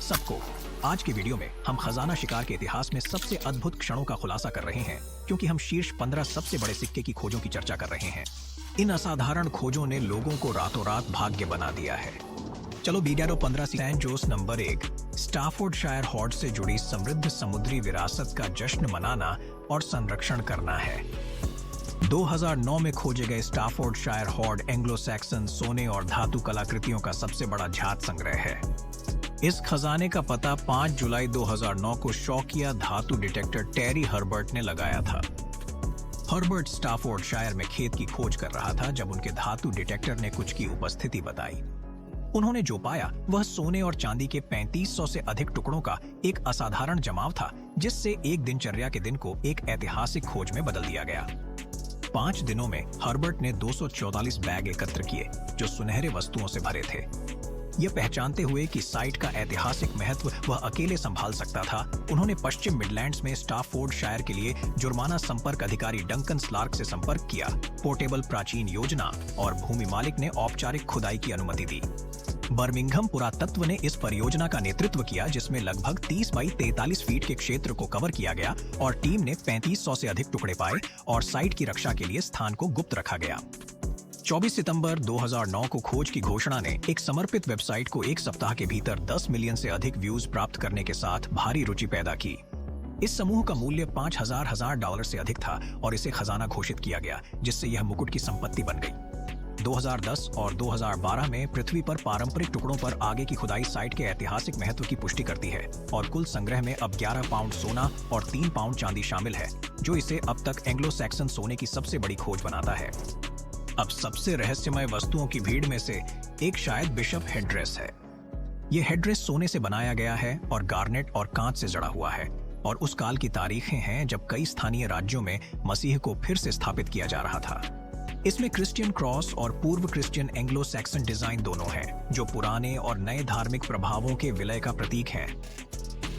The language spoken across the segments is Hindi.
सबको। आज की वीडियो में हम खजाना शिकार के इतिहास में सबसे अद्भुत क्षणों का खुलासा कर रहे हैं, क्योंकि हम शीर्ष 15 सबसे बड़े सिक्के की खोजों की चर्चा कर रहे हैं। इन असाधारण खोजों ने लोगों को रातों रात भाग्य बना दिया है। चलो बीडारो 15 सैन जोस नंबर 1, स्टाफोर्डशायर हॉर्ड से जुड़ी समृद्ध समुद्री विरासत का जश्न मनाना और संरक्षण करना है। 2009 में खोजे गए स्टाफोर्डशायर हॉर्ड एंग्लो सैक्सन सोने और धातु कलाकृतियों का सबसे बड़ा झात संग्रह है। इस खजाने का पता 5 जुलाई 2009 को शौकिया धातु डिटेक्टर टेरी हर्बर्ट ने लगाया था। हर्बर्ट स्टाफोर्डशायर में खेत की खोज कर रहा था जब उनके धातु डिटेक्टर ने कुछ की उपस्थिति बताई। उन्होंने जो पाया वह सोने और चांदी के 3500 से अधिक टुकड़ों का एक असाधारण जमाव था, जिससे एक दिनचर्या के दिन को एक ऐतिहासिक खोज में बदल दिया गया। 5 दिनों में हर्बर्ट ने 244 बैग एकत्र किए जो सुनहरे वस्तुओं से भरे थे। यह पहचानते हुए कि साइट का ऐतिहासिक महत्व वह अकेले संभाल सकता था, उन्होंने पश्चिम मिडलैंड्स में स्टाफोर्डशायर के लिए जुर्माना संपर्क अधिकारी डंकन स्लार्क से संपर्क किया। पोर्टेबल प्राचीन योजना और भूमि मालिक ने औपचारिक खुदाई की अनुमति दी। बर्मिंघम पुरातत्व ने इस परियोजना का नेतृत्व किया, जिसमें लगभग 30 बाई 43 फीट के क्षेत्र को कवर किया गया और टीम ने 3500 से अधिक टुकड़े पाए और साइट की रक्षा के लिए स्थान को गुप्त रखा गया। 24 सितंबर 2009 को खोज की घोषणा ने एक समर्पित वेबसाइट को एक सप्ताह के भीतर 10 मिलियन से अधिक व्यूज प्राप्त करने के साथ भारी रुचि पैदा की। इस समूह का मूल्य $5000 से अधिक था और इसे खजाना घोषित किया गया, जिससे यह मुकुट की संपत्ति बन गई। 2010 और 2012 में पृथ्वी पर पारंपरिक टुकड़ों पर आगे की खुदाई साइट के ऐतिहासिक महत्व की पुष्टि करती है और कुल संग्रह में अब 11 पाउंड सोना और 3 पाउंड चांदी शामिल है, जो इसे अब तक एंग्लो सैक्सन सोने की सबसे बड़ी खोज बनाता है। अब सबसे रहस्यमय वस्तुओं की भीड़ में से एक शायद बिशप हेड्रेस है। यह हेड्रेस सोने से बनाया गया है और गार्नेट और कांच से जड़ा हुआ है और उस काल की तारीखें हैं जब कई स्थानीय राज्यों में मसीह को फिर से स्थापित किया जा रहा था। इसमें क्रिश्चियन क्रॉस और पूर्व क्रिश्चियन एंग्लो सैक्सन डिजाइन दोनों हैं, जो पुराने और नए धार्मिक प्रभावों के विलय का प्रतीक हैं।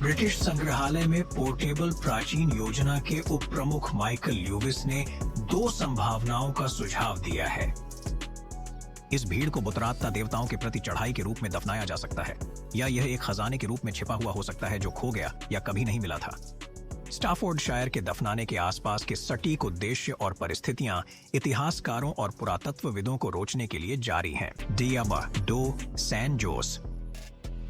ब्रिटिश संग्रहालय में पोर्टेबल प्राचीन योजना के उप प्रमुख माइकल ल्यूविस ने 2 संभावनाओं का सुझाव दिया है। इस भीड़ को बुतरात्ता देवताओं के प्रति चढ़ाई के रूप में दफनाया जा सकता है, या यह एक खजाने के रूप में छिपा हुआ हो सकता है जो खो गया या कभी नहीं मिला था। स्टाफोर्डशायर के दफनाने के आसपास के सटीक उद्देश्य और परिस्थितियां इतिहासकारों और पुरातत्वविदों को रोचने के लिए जारी हैं। डियाबा डो सैन जोस।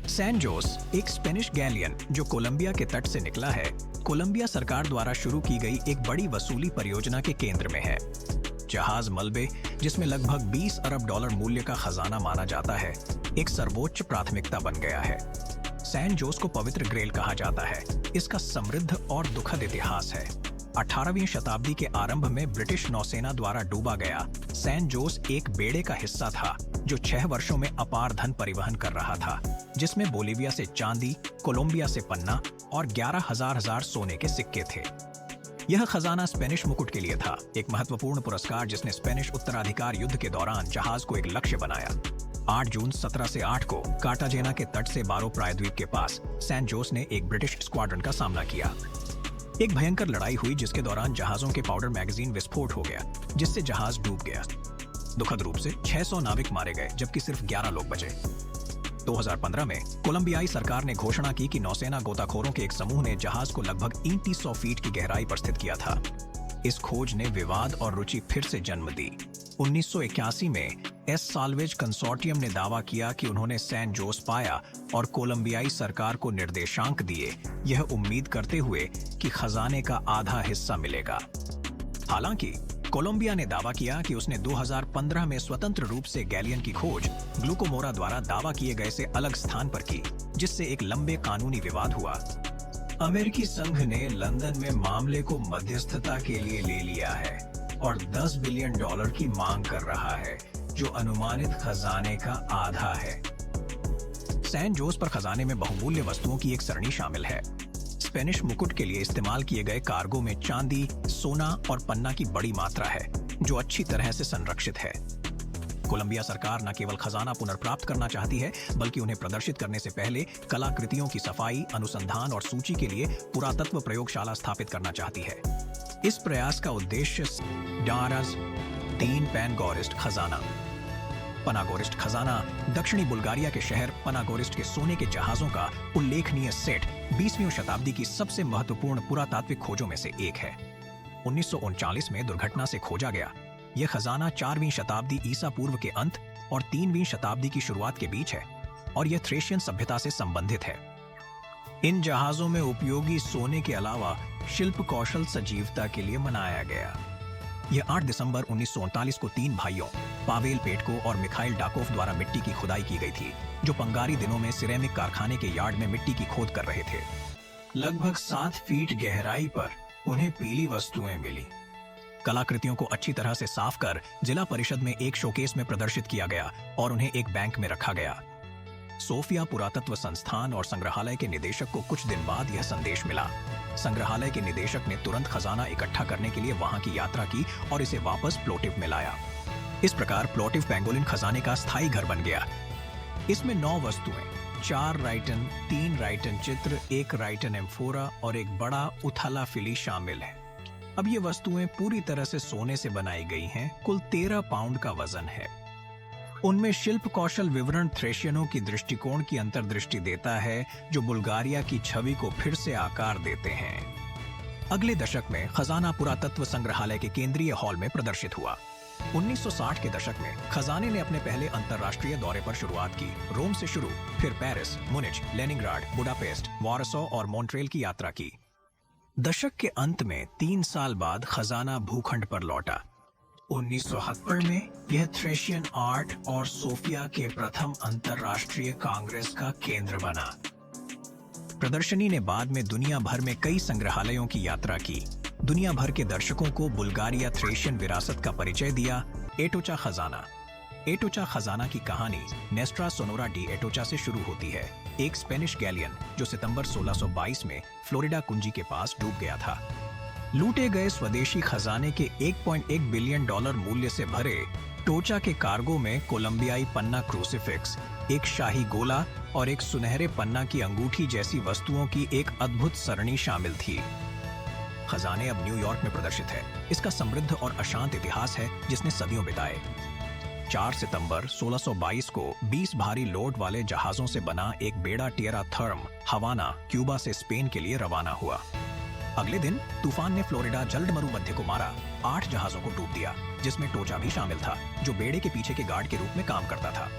सैन जोस एक स्पेनिश गैलियन जो कोलंबिया के तट से निकला है, कोलंबिया सरकार द्वारा शुरू की गई एक बड़ी वसूली परियोजना के केंद्र में है। जहाज मलबे, जिसमें लगभग $20 अरब मूल्य का खजाना माना जाता है, एक सर्वोच्च प्राथमिकता बन गया है। सैन जोस को पवित्र ग्रेल कहा जाता है। इसका समृद्ध और दुखद इतिहास है। 18वीं शताब्दी के आरंभ में ब्रिटिश नौसेना द्वारा डूबा गया सैन जोस एक बेड़े का हिस्सा था जो 6 वर्षों में अपार धन परिवहन कर रहा था, जिसमें बोलीविया से चांदी, कोलंबिया से पन्ना और 11,000 सोने के सिक्के थे। यह खजाना स्पेनिश मुकुट के लिए था, एक महत्वपूर्ण पुरस्कार जिसने स्पेनिश उत्तराधिकार युद्ध के दौरान जहाज को एक लक्ष्य बनाया। 8 जून 1708 को कार्टाजेना के तट से बारो प्रायद्वीप के पास सैन जोस ने एक ब्रिटिश स्क्वाड्रन का सामना किया। एक भयंकर लड़ाई हुई जिसके दौरान जहाजों के पाउडर मैगजीन विस्फोट हो गया, जिससे जहाज डूब गया। दुखद रूप से 600 नाविक मारे गए, जबकि सिर्फ 11 लोग बचे। 2015 में कोलंबियाई सरकार ने घोषणा की कि नौसेना गोताखोरों के एक समूह ने जहाज को लगभग 3300 फीट की गहराई पर स्थित किया था। इस खोज ने विवाद और रुचि फिर से जन्म दी। 1981 में एस साल्वेज कंसोर्टियम ने दावा किया कि उन्होंने सैन जोस पाया और कोलंबियाई सरकार को निर्देशांक दिए, यह उम्मीद करते हुए कि खजाने का आधा हिस्सा मिलेगा। हालांकि कोलंबिया ने दावा किया कि उसने 2015 में स्वतंत्र रूप से गैलियन की खोज ग्लूकोमोरा द्वारा दावा किए गए से अलग स्थान पर की, जिससे एक लंबे कानूनी विवाद हुआ। अमेरिकी संघ ने लंदन में मामले को मध्यस्थता के लिए ले लिया है और $10 बिलियन की मांग कर रहा है, जो अनुमानित खजाने का आधा है। सैन जोस पर खजाने में बहुमूल्य वस्तुओं की एक सरणी शामिल है। स्पेनिश मुकुट के लिए इस्तेमाल किए गए कार्गो में चांदी, सोना और पन्ना की बड़ी मात्रा है, जो अच्छी तरह से संरक्षित है। कोलंबिया सरकार न केवल खजाना पुनर्प्राप्त करना चाहती है, बल्कि उन्हें प्रदर्शित करने से पहले कलाकृतियों की सफाई, अनुसंधान और सूची के लिए पुरातत्व प्रयोगशाला स्थापित करना चाहती है। इस प्रयास का उद्देश्य डाराज 3 पैनगोरिस्ट खजाना पनागोरिस्ट खजाना दक्षिणी बुल्गारिया के शहर पनागोरिस्ट के सोने के जहाजों का उल्लेखनीय सेट 20वीं शताब्दी की सबसे महत्वपूर्ण पुरातात्विक खोजों में से एक है। 1939 में दुर्घटना से खोजा गया यह खजाना 4वीं शताब्दी ईसा पूर्व के अंत और 3वीं शताब्दी की शुरुआत के बीच है और यह थ्रेशियन सभ्यता से संबंधित है। इन जहाजों में उपयोगी सोने के अलावा शिल्प कौशल सजीवता के लिए मनाया गया। यह 8 दिसंबर 1939 को 3 भाइयों पावेल पेटको और मिखाइल डाकोफ द्वारा मिट्टी की खुदाई की गई थी, जो पंगारी दिनों में सिरेमिक कारखाने के यार्ड में मिट्टी की खोद कर रहे थे। लगभग 7 फीट गहराई पर उन्हें पीली वस्तुएं मिली। कलाकृतियों को अच्छी तरह से साफ कर जिला परिषद में एक शोकेस में प्रदर्शित किया गया और उन्हें एक बैंक में रखा गया। सोफिया पुरातत्व संस्थान और संग्रहालय के निदेशक को कुछ दिन बाद यह संदेश मिला। संग्रहालय के निदेशक ने तुरंत खजाना इकट्ठा करने के लिए वहां की यात्रा की और इसे वापस प्लोटिव में लाया। इस प्रकार प्लोटिव पेंगोलिन खजाने का स्थायी घर बन गया। इसमें 9 वस्तुएं, 4 राइटन, 3 राइटन चित्र, 1 राइटन एम्फोरा और एक बड़ा उथला फिली शामिल है। अब ये वस्तुएं पूरी तरह से सोने से बनाई गई हैं। कुल 13 पाउंड का वजन है। उनमें शिल्प कौशल विवरण थ्रेशियनों की दृष्टिकोण की अंतर्दृष्टि देता है, जो बुल्गारिया की छवि को फिर से आकार देते हैं। अगले दशक में खजाना पुरातत्व संग्रहालय के केंद्रीय हॉल में प्रदर्शित हुआ। 1960 के दशक में खजाने ने अपने पहले अंतर्राष्ट्रीय दौरे पर शुरुआत की। रोम से शुरू, फिर पेरिस, मुनिच, लेनिनग्राड, बुडापेस्ट, वारसो और मॉन्ट्रियल की यात्रा की। दशक के अंत में 3 साल बाद खजाना भूखंड पर लौटा। 1970 में यह थ्रेशियन आर्ट और सोफिया के प्रथम अंतर्राष्ट्रीय कांग्रेस का केंद्र बना। प्रदर्शनी ने बाद में दुनिया भर में कई संग्रहालयों की यात्रा की। दुनिया भर के दर्शकों को बुल्गारिया थ्रेशियन विरासत का परिचय दिया। एटोचा खजाना। एटोचा खजाना की कहानी नेस्ट्रा सोनोरा डी एटोचा से शुरू होती है, एक स्पेनिश गैलियन जो सितंबर 1622 में फ्लोरिडा कुंजी के पास डूब गया था। लूटे गए स्वदेशी खजाने के $1.1 बिलियन मूल्य से भरे टोचा के कार्गो में कोलंबियाई पन्ना क्रूसिफिक्स, एक शाही गोला और एक सुनहरे पन्ना की अंगूठी जैसी वस्तुओं की एक अद्भुत सरणी शामिल थी। खजाने अब न्यूयॉर्क में प्रदर्शित है। इसका समृद्ध और अशांत इतिहास है जिसने सदियों बिताए। 4 सितंबर 1622 को 20 भारी लोड वाले जहाजों से बना एक बेड़ा टिएरा थर्म हवाना, क्यूबा से स्पेन के लिए रवाना हुआ। अगले दिन तूफान ने फ्लोरिडा जल्द मरुमध्य को मारा। 8 जहाजों को डूब दिया, जिसमें टोचा भी शामिल था, जो बेड़े के पीछे के गार्ड के रूप में काम करता था।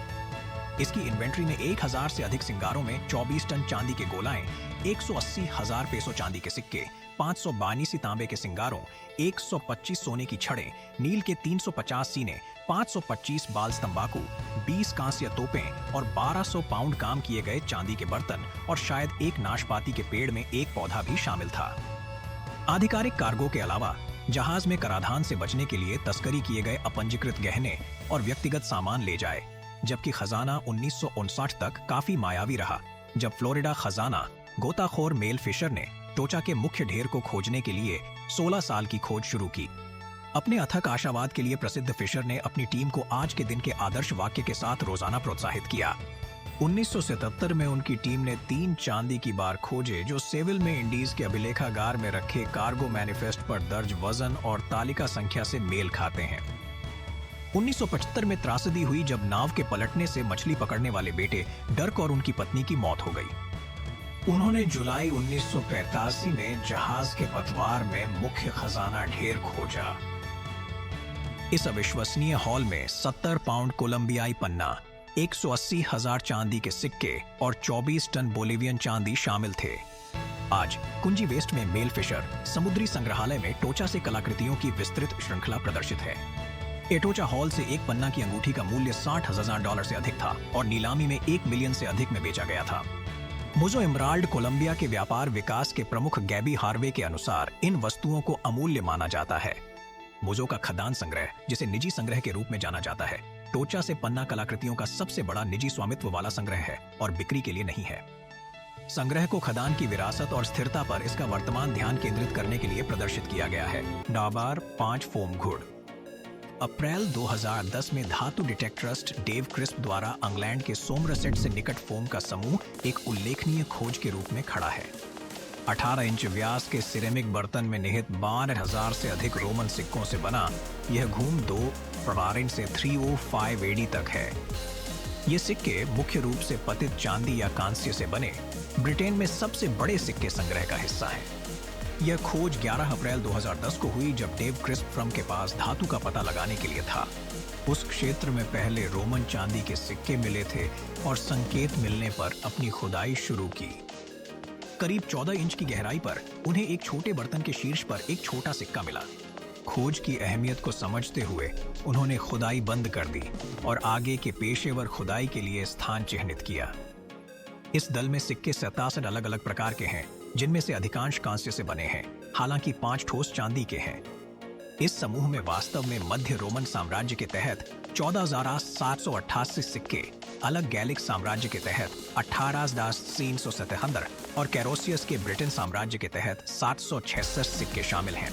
इसकी इन्वेंट्री में 1000 से अधिक सिंगारों में 24 टन चांदी के गोलाएं, 180,000 पेसो चांदी के सिक्के, 592 तांबे के सिंगारों, 125 सोने की छड़ें, नील के 350 सीने, 525 बाल तंबाकू, 20 कांस्य तोपें और 1200 पाउंड काम किए गए चांदी के बर्तन और शायद एक नाशपाती के पेड़ में एक पौधा भी शामिल था। आधिकारिक कार्गो के अलावा जहाज में कराधान से बचने के लिए तस्करी किए गए अपंजीकृत गहने और व्यक्तिगत सामान ले जाए, जबकि खजाना 1959 तक काफी मायावी रहा, जब फ्लोरिडा खजाना गोताखोर मेल फिशर ने टोचा के मुख्य ढेर को खोजने के लिए 16 साल की खोज शुरू की। अपने अथक आशावाद के लिए प्रसिद्ध फिशर ने अपनी टीम को आज के दिन के आदर्श वाक्य के साथ रोजाना प्रोत्साहित किया। 1977 में उनकी टीम ने 3 चांदी की बार खोजे, जो सेविल में इंडीज के अभिलेखागार में रखे कार्गो मैनिफेस्ट पर दर्ज वजन और तालिका संख्या से मेल खाते हैं। 1975 में त्रासदी हुई जब नाव के पलटने से मछली पकड़ने वाले बेटे डर्क और उनकी पत्नी की मौत हो गई। उन्होंने जुलाई 1985 में जहाज के पतवार में मुख्य खजाना ढेर खोजा। इस अविश्वसनीय हॉल में 70 पाउंड कोलंबियाई पन्ना, 180,000 चांदी के सिक्के और 24 टन बोलिवियन चांदी शामिल थे। आज कुंजी वेस्ट में मेल फिशर समुद्री संग्रहालय में टोचा से कलाकृतियों की विस्तृत श्रृंखला प्रदर्शित है। एटोचा हॉल से एक पन्ना की अंगूठी का मूल्य $60,000 से अधिक था और नीलामी में 1 मिलियन से अधिक में बेचा गया था। मुजो इमराल्ड कोलंबिया के व्यापार विकास के प्रमुख गैबी हार्वे के अनुसार इन वस्तुओं को अमूल्य माना जाता है। मुजो का खदान संग्रह, जिसे निजी संग्रह के रूप में जाना जाता है, टोचा से पन्ना कलाकृतियों का सबसे बड़ा निजी स्वामित्व वाला संग्रह है और बिक्री के लिए नहीं है। संग्रह को खदान की विरासत और स्थिरता पर इसका वर्तमान ध्यान केंद्रित करने के लिए प्रदर्शित किया गया है। डाबार 5 फोम घुड़। अप्रैल 2010 में धातु डिटेक्टरिस्ट डेव क्रिस्प द्वारा इंग्लैंड के सोमरसेट से निकट फोम का समूह एक उल्लेखनीय खोज के रूप में खड़ा है। 18 इंच व्यास के सिरेमिक बर्तन में निहित 12,000 से अधिक रोमन सिक्कों से बना यह घूम 2 प्रारीण से 305 एडी तक है। ये सिक्के मुख्य रूप से पतित चांदी या कांस्य से बने ब्रिटेन में सबसे बड़े सिक्के संग्रह का हिस्सा है। यह खोज 11 अप्रैल 2010 को हुई जब डेव क्रिस्पफ्रम के पास धातु का पता लगाने के लिए था। उस क्षेत्र में पहले रोमन चांदी के सिक्के मिले थे और संकेत मिलने पर अपनी खुदाई शुरू की। करीब 14 इंच की गहराई पर उन्हें एक छोटे बर्तन के शीर्ष पर एक छोटा सिक्का मिला। खोज की अहमियत को समझते हुए उन्होंने खुदाई बंद कर दी और आगे के पेशेवर खुदाई के लिए स्थान चिह्नित किया। इस दल में सिक्के 67 अलग अलग प्रकार के हैं, जिनमें से अधिकांश कांस्य से बने हैं, हालांकि 5 ठोस चांदी के हैं। इस समूह में वास्तव में मध्य रोमन साम्राज्य के तहत 14,788 सिक्के, अलग गैलिक साम्राज्य के तहत 18,377 और कैरोसियस के ब्रिटेन साम्राज्य के तहत 766 सिक्के शामिल हैं।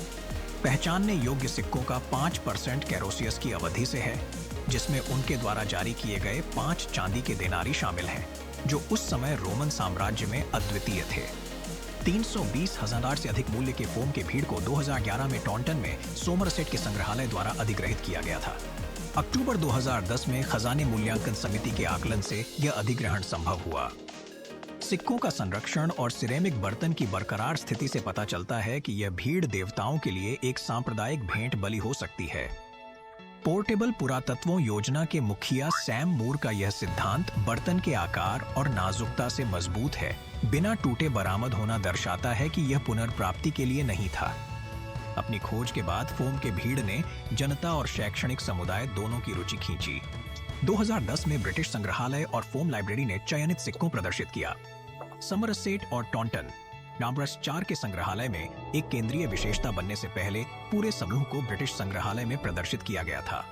पहचानने योग्य सिक्कों का 5% कैरोसियस की अवधि से है, जिसमें उनके द्वारा जारी किए गए 5 चांदी के देनारी शामिल हैं, जो उस समय रोमन साम्राज्य में अद्वितीय थे। 320,000 से अधिक मूल्य के फोम के भीड़ को 2011 में टॉन्टन में सोमरसेट के संग्रहालय द्वारा अधिग्रहित किया गया था। अक्टूबर 2010 में खजाने मूल्यांकन समिति के आकलन से यह अधिग्रहण संभव हुआ। सिक्कों का संरक्षण और सिरेमिक बर्तन की बरकरार स्थिति से पता चलता है कि यह भीड़ देवताओं के लिए एक सांप्रदायिक भेंट बलि हो सकती है। पोर्टेबल पुरातत्वों योजना के मुखिया सैम मूर का यह सिद्धांत बर्तन के आकार और नाजुकता से मजबूत है, बिना टूटे बरामद होना दर्शाता है कि यह पुनर्प्राप्ति के लिए नहीं था। अपनी खोज के बाद फोम के भीड़ ने जनता और शैक्षणिक समुदाय दोनों की रुचि खींची। 2010 में ब्रिटिश संग्रहालय और फोम लाइब्रेरी ने चयनित सिक्कों प्रदर्शित किया। समरसेट और टॉन्टन नाम्ब्रस 4 के संग्रहालय में एक केंद्रीय विशेषता बनने से पहले पूरे समूह को ब्रिटिश संग्रहालय में प्रदर्शित किया गया था।